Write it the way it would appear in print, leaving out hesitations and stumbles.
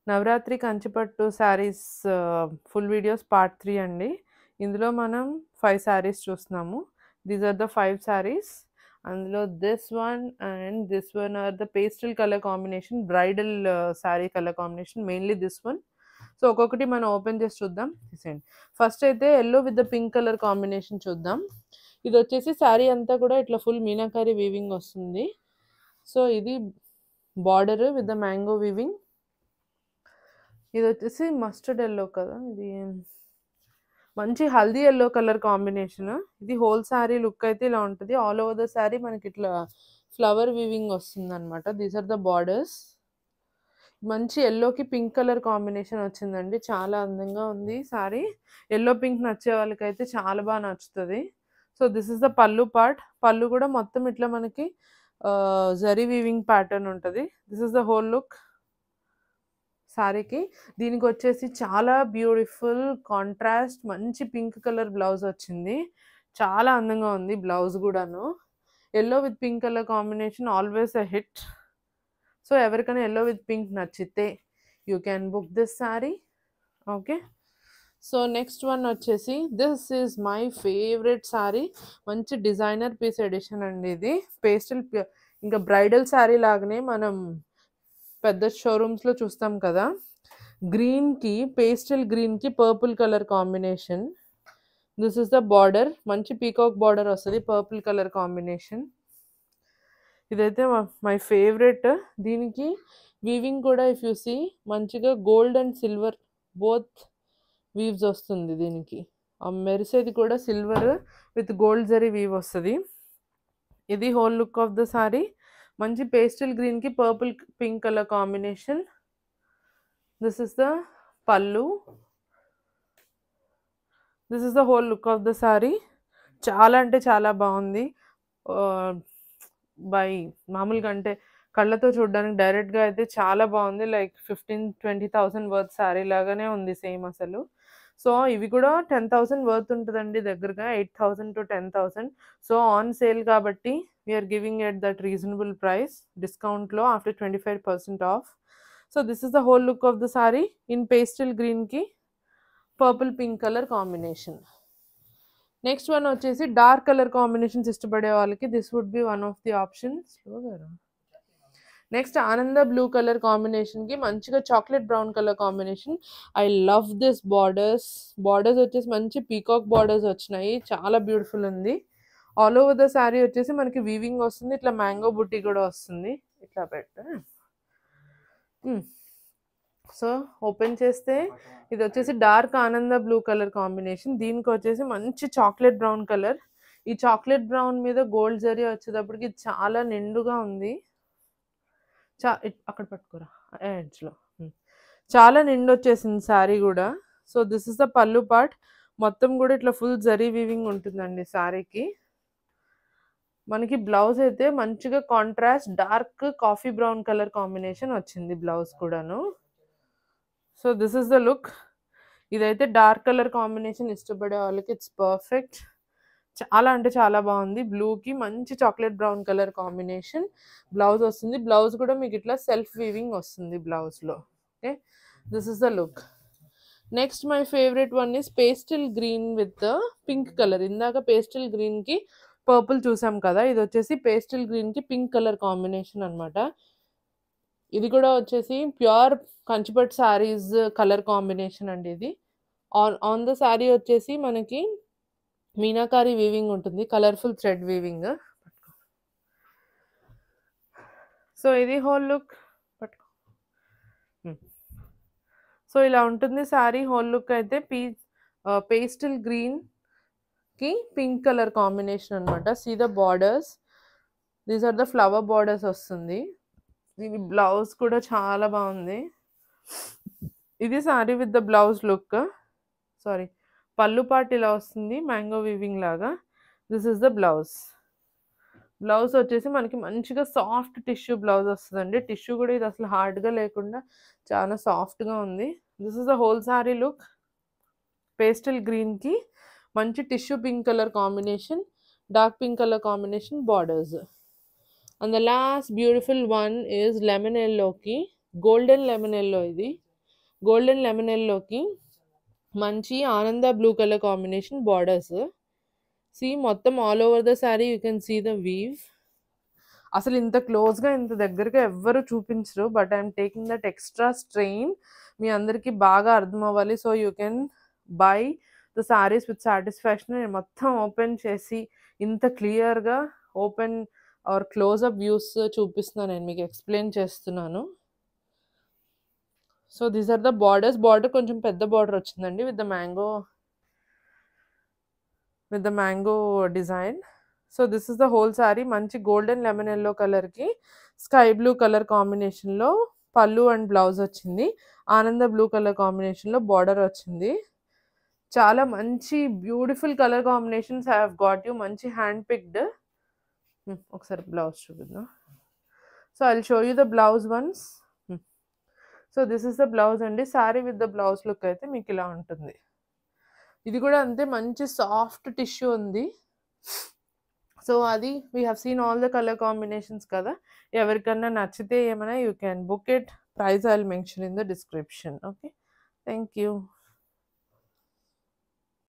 నవరాత్రి కంచిపట్టు saris full videos part 3 అండి. ఇందులో మనం 5 శారీస్ చూస్తున్నాము. These are the 5 saris. అందులో this one and this one are the pastel colour combination, bridal sari colour combination, mainly this one. So ఒక్కొక్కటి మనం ఓపెన్ చేసి చూద్దాం. తీసేయండి. ఫస్ట్ అయితే yellow with the pink colour combination చూద్దాం. ఇది వచ్చేసి శారీ అంతా కూడా ఇట్లా ఫుల్ మీనాకారి వీవింగ్ వస్తుంది. సో ఇది border with the mango weaving. ఇది వచ్చేసి మస్టర్డ్ ఎల్లో కదా, ఇది మంచి హల్దీ ఎల్లో కలర్ కాంబినేషన్. ఇది హోల్ శారీ లుక్ అయితే ఇలా ఉంటుంది. ఆల్ ఓవర్ ద శారీ మనకి ఇట్లా ఫ్లవర్ వీవింగ్ వస్తుంది అనమాట. These are the borders. మంచి ఎల్లోకి పింక్ కలర్ కాంబినేషన్ వచ్చిందండి. చాలా అందంగా ఉంది శారీ. ఎల్లో పింక్ నచ్చే వాళ్ళకైతే చాలా బాగా నచ్చుతుంది. సో దిస్ ఇస్ ద పళ్ళు పార్ట్. పళ్ళు కూడా మొత్తం ఇట్లా మనకి జరీ వీవింగ్ ప్యాటర్న్ ఉంటుంది. This is the whole look శారీకి. దీనికి వచ్చేసి చాలా బ్యూటిఫుల్ కాంట్రాస్ట్ మంచి పింక్ కలర్ బ్లౌజ్ వచ్చింది. చాలా అందంగా ఉంది బ్లౌజ్ కూడాను. Yellow with pink colour combination always a hit. So ఎవరికైనా ఎల్లో విత్ పింక్ నచ్చితే you can book this sari. Okay, so next one వచ్చేసి this is my favourite sari. మంచి డిజైనర్ పీస్ ఎడిషన్ అండి ఇది. పేస్టల్ ఇంకా బ్రైడల్ శారీ లాగానే మనం పెద్ద షోరూమ్స్లో చూస్తాం కదా. గ్రీన్కి, పేస్టల్ గ్రీన్కి purple colour combination. This is the border. మంచి పీకాక్ బార్డర్ వస్తుంది, పర్పుల్ కలర్ కాంబినేషన్. ఇదైతే మై ఫేవరెట్. దీనికి వీవింగ్ కూడా ఇఫ్ యూ సీ మంచిగా gold and silver both weaves వస్తుంది. దీనికి మెరిసేది కూడా సిల్వర్ విత్ గోల్డ్ జరీ వీవ్ వస్తుంది. ఇది whole look of the sari. మంచి పేస్టల్ గ్రీన్కి purple pink colour combination. This is the పల్లు. This is the whole look of the sari. చాలా అంటే చాలా బాగుంది. బై మామూలుగా అంటే కళ్ళతో చూడడానికి డైరెక్ట్గా అయితే చాలా బాగుంది. లైక్ 15,000-20,000 వర్త్ శారీ లాగానే ఉంది సేమ్ అసలు. సో ఇవి కూడా 10,000 వర్త్ ఉంటుందండి, దగ్గరగా 8,000 to 10,000. సో ఆన్ సేల్ కాబట్టి we are giving at that reasonable price, డిస్కౌంట్లో after 25% off. So this is the whole look of the sari in pastel గ్రీన్కి purple pink colour combination. Next one వచ్చేసి dark colour combinations ఇష్టపడే వాళ్ళకి this would be one of the options. Next ఆనంద blue colour కాంబినేషన్కి మంచిగా chocolate brown colour combination. I love this borders. Borders వచ్చేసి మంచి peacock borders వచ్చినాయి, చాలా బ్యూటిఫుల్ ఉంది. ఆల్ ఓవర్ ద శారీ వచ్చేసి మనకి వీవింగ్ వస్తుంది, ఇట్లా మ్యాంగో బుట్టి కూడా వస్తుంది. ఇట్లా సో ఓపెన్ చేస్తే ఇది వచ్చేసి డార్క్ ఆనంద బ్లూ కలర్ కాంబినేషన్. దీనికి వచ్చేసి మంచి చాక్లెట్ బ్రౌన్ కలర్. ఈ చాక్లెట్ బ్రౌన్ మీద గోల్డ్ జరీ వచ్చేటప్పటికి చాలా నిండుగా ఉంది. అక్కడ పట్టుకోరా ఎడ్జ్లో. చాలా నిండు వచ్చేసింది శారీ కూడా. సో దిస్ ఇస్ ద పల్లు పార్ట్. మొత్తం కూడా ఇట్లా ఫుల్ జరీ వీవింగ్ ఉంటుందండి శారీకి. మనకి బ్లౌజ్ అయితే మంచిగా contrast dark coffee brown colour combination వచ్చింది బ్లౌజ్ కూడాను. So this is the look. ఇదైతే డార్క్ కలర్ కాంబినేషన్ ఇష్టపడే వాళ్ళకి ఇట్స్ పర్ఫెక్ట్. చాలా అంటే చాలా బాగుంది. బ్లూకి మంచి chocolate brown colour combination blouse వస్తుంది. బ్లౌజ్ కూడా మీకు ఇట్లా సెల్ఫ్ వీవింగ్ వస్తుంది బ్లౌజ్లో. Okay, this is the look. Next my favourite one is pastel green with pink colour. ఇందాక పేస్టల్ గ్రీన్కి పర్పుల్ చూసాం కదా, ఇది వచ్చేసి పేస్టల్ గ్రీన్కి పింక్ కలర్ కాంబినేషన్ అనమాట. ఇది కూడా వచ్చేసి pure Kanchipat saris colour combination అండి. ఇది ఆన్ ద శారీ వచ్చేసి మనకి మీనాకారి వీవింగ్ ఉంటుంది, కలర్ఫుల్ థ్రెడ్ వీవింగ్. సో ఇది హోల్ లుక్. పట్టుకో. సో ఇలా ఉంటుంది శారీ హోల్ లుక్ అయితే. పేస్టల్ గ్రీన్కి పింక్ కలర్ కాంబినేషన్ అనమాట. See the borders. These are the flower borders వస్తుంది. దీని బ్లౌజ్ కూడా చాలా బాగుంది. ఇది sari with the blouse look. Sorry, పళ్ళు పార్ట్ ఇలా వస్తుంది మ్యాంగో వీవింగ్ లాగా. This is the blouse. Blouse వచ్చేసి మనకి మంచిగా సాఫ్ట్ టిష్యూ బ్లౌజ్ వస్తుందండి. టిష్యూ కూడా ఇది అసలు హార్డ్గా లేకుండా చాలా సాఫ్ట్గా ఉంది. This is the whole sari look. Pastel గ్రీన్కి మంచి tissue pink colour combination, dark pink colour combination borders. And the last beautiful one is lemon ఎల్లోకి గోల్డెన్ లెమన్ ఎల్లో. ఇది గోల్డెన్ లెమన్ ఎల్లోకి మంచి ఆనంద blue colour combination borders. See మొత్తం all over the sari you can see the weave. అసలు ఇంత క్లోజ్గా ఇంత దగ్గరగా ఎవ్వరు చూపించరు, but I'm taking that extra strain మీ అందరికీ బాగా అర్థం అవ్వాలి. So you can buy the saris with satisfaction. నేను మొత్తం ఓపెన్ చేసి ఇంత క్లియర్గా ఓపెన్ ఆర్ క్లోజ్అప్ వ్యూస్ చూపిస్తున్నాను, నేను మీకు ఎక్స్ప్లెయిన్ చేస్తున్నాను. So these are the borders. Border కొంచెం పెద్ద బార్డర్ వచ్చిందండి with the mango design. So this is the whole sari. మంచి గోల్డెన్ లెమన్ ఎల్లో కలర్కి స్కై బ్లూ కలర్ కాంబినేషన్లో పళ్ళు అండ్ బ్లౌజ్ వచ్చింది. ఆనంద బ్లూ కలర్ కాంబినేషన్లో బార్డర్ వచ్చింది. చాలా మంచి beautiful colour combinations I have got you. మంచి హ్యాండ్ పిక్డ్. ఒకసారి బ్లౌజ్ చూపిద్దాం. So I will show you the blouse once. So this is the blouse అండి. Sari with the blouse look అయితే మీకు ఇలా ఉంటుంది. ఇది కూడా అంతే, మంచి సాఫ్ట్ టిష్యూ ఉంది. సో అది we have seen all the colour combinations కదా. ఎవరికన్నా నచ్చితే ఏమైనా you can book it. Price I will mention in the description. Okay, thank you.